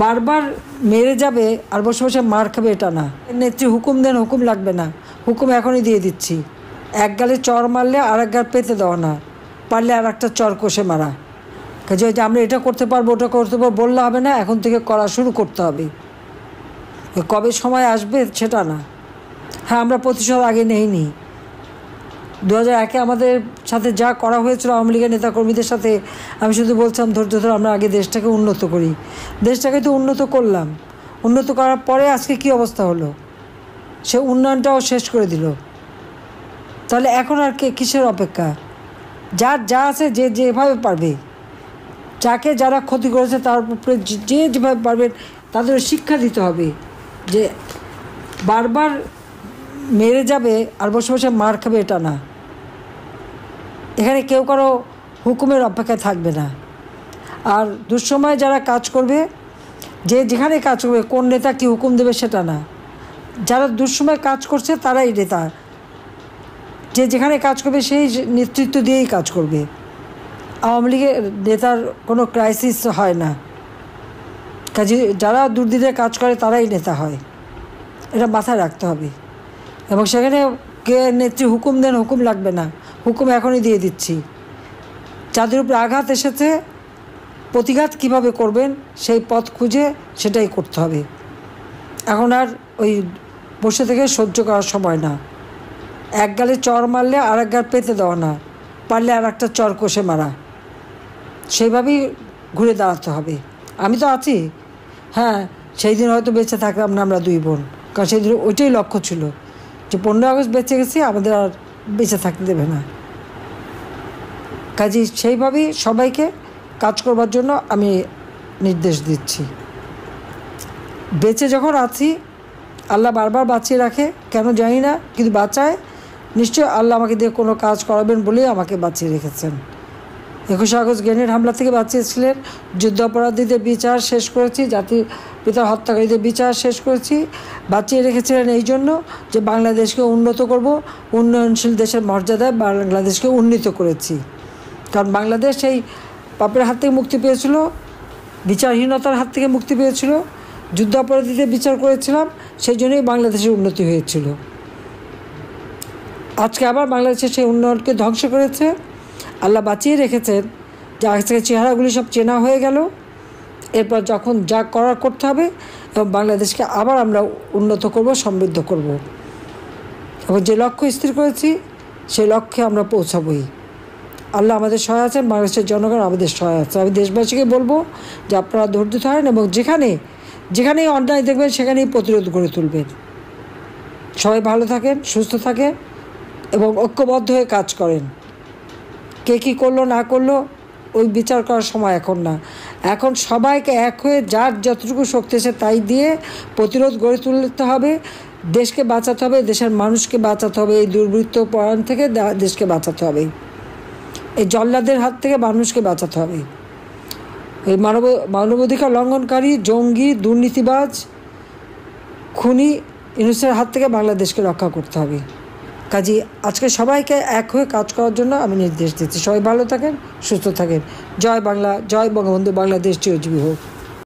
বারবার মেরে যাবে আর বসে বসে মার খাবে এটা না। নেত্রী হুকুম দেন, হুকুম লাগবে না, হুকুম এখনই দিয়ে দিচ্ছি। এক গালে চর মারলে আর এক গাল পেতে দেওয়া না, পারলে আর একটা চর কষে মারা। কাজে যে আমরা এটা করতে পারবো ওটা করতে পারবো বললে হবে না, এখন থেকে করা শুরু করতে হবে। কবে সময় আসবে সেটা না। হ্যাঁ, আমরা প্রতিশোধ আগে নেইনি। 2001-এ আমাদের সাথে যা করা হয়েছিল আওয়ামী লীগের নেতাকর্মীদের সাথে, আমি শুধু বলছিলাম ধৈর্য ধরে আমরা আগে দেশটাকে উন্নত করি। দেশটাকে তো উন্নত করলাম, উন্নত করার পরে আজকে কি অবস্থা হলো, সে উন্নয়নটাও শেষ করে দিল। তাহলে এখন আর কিসের অপেক্ষা? যার যা আছে যে যেভাবে পারবে, যাকে যারা ক্ষতি করেছে তার উপরে যে যেভাবে পারবেন তাদের শিক্ষা দিতে হবে যে বারবার মেরে যাবে আর বসে বসে মার খাবে এটা না। এখানে কেউ কারো হুকুমের অপেক্ষায় থাকবে না। আর দুঃসময়ে যারা কাজ করবে, যে যেখানে কাজ করবে, কোন নেতা কী হুকুম দেবে সেটা না। যারা দুঃসময় কাজ করছে তারাই নেতা, যে যেখানে কাজ করবে সেই নেতৃত্ব দিয়েই কাজ করবে। আওয়ামী লীগের নেতার কোনো ক্রাইসিস হয় না, কাজে যারা দুর্দিনে কাজ করে তারাই নেতা হয়, এটা মাথায় রাখতে হবে। এবং সেখানে কে নেত্রী হুকুম দেন, হুকুম লাগবে না, হুকুম এখনই দিয়ে দিচ্ছি। যাদের উপরে আঘাত এসেছে প্রতিঘাত কিভাবে করবেন সেই পথ খুঁজে সেটাই করতে হবে। এখন আর ওই বসে থেকে সহ্য করার সময় না। এক গালে চর মারলে আর এক গাল পেতে দেওয়া না, পারলে আর একটা চর কষে মারা। সেইভাবেই ঘুরে দাঁড়াতে হবে। আমি তো আছি। হ্যাঁ, সেই দিন হয়তো বেঁচে থাকলাম না আমরা দুই বোন, কারণ সেই দিন ওইটাই লক্ষ্য ছিল যে 15 আগস্ট বেঁচে গেছি, আমাদের আর বেঁচে থাকতে দেবে না। কাজেই সেইভাবেই সবাইকে কাজ করবার জন্য আমি নির্দেশ দিচ্ছি। বেঁচে যখন আছি, আল্লাহ বারবার বাঁচিয়ে রাখে কেন জানি না, কিন্তু বাঁচায় নিশ্চয়ই আল্লাহ আমাকে দিয়ে কোনো কাজ করাবেন বলেই আমাকে বাঁচিয়ে রেখেছেন। 21 আগস্ট গ্রেনেড হামলা থেকে বাঁচিয়েছিলেন, যুদ্ধাপরাধীদের বিচার শেষ করেছি, জাতির পিতার হত্যাকারীদের বিচার শেষ করেছি। বাঁচিয়ে রেখেছিলেন এই জন্য যে বাংলাদেশকে উন্নত করব, উন্নয়নশীল দেশের মর্যাদায় বাংলাদেশকে উন্নীত করেছি। কারণ বাংলাদেশ সেই পাপের হাত থেকে মুক্তি পেয়েছিল, বিচারহীনতার হাত থেকে মুক্তি পেয়েছিল, যুদ্ধাপরাধীদের বিচার করেছিলাম, সেই জন্যই বাংলাদেশের উন্নতি হয়েছিল। আজকে আবার বাংলাদেশের সেই উন্নয়নকে ধ্বংস করেছে। আল্লাহ বাঁচিয়ে রেখেছেন যে আজকে চেহারাগুলি সব চেনা হয়ে গেল। এরপর যখন যা করার করতে হবে এবং বাংলাদেশকে আবার আমরা উন্নত করব, সমৃদ্ধ করব। এবং যে লক্ষ্য স্থির করেছি সেই লক্ষ্যে আমরা পৌঁছাবই। আল্লাহ আমাদের সহায় আছেন, বাংলাদেশের জনগণ আমাদের সহায় আছে। আমি দেশবাসীকে বলবো যে আপনারা ধৈর্য ধরেন এবং যেখানেই অন্যায় দেখবেন সেখানেই প্রতিরোধ গড়ে তুলবেন। সবাই ভালো থাকেন, সুস্থ থাকেন এবং ঐক্যবদ্ধ হয়ে কাজ করেন। কে কী করলো না করলো ওই বিচার করার সময় এখন না। এখন সবাইকে এক হয়ে যার যতটুকু শক্তি আছে তাই দিয়ে প্রতিরোধ গড়ে তুলতে হবে। দেশকে বাঁচাতে হবে, দেশের মানুষকে বাঁচাতে হবে, এই দুর্বৃত্ত পরায়ণ থেকে দেশকে বাঁচাতে হবে, এই জল্লাদের হাত থেকে মানুষকে বাঁচাতে হবে। এই মানবাধিকার লঙ্ঘনকারী, জঙ্গি, দুর্নীতিবাজ, খুনি ইউনূসের হাত থেকে বাংলাদেশকে রক্ষা করতে হবে। কাজী আজকে সবাইকে এক হয়ে কাজ করার জন্য আমি নির্দেশ দিচ্ছি। সবাই ভালো থাকেন, সুস্থ থাকেন। জয় বাংলা, জয় বঙ্গবন্ধু, বাংলাদেশ চিরজীবী হোক।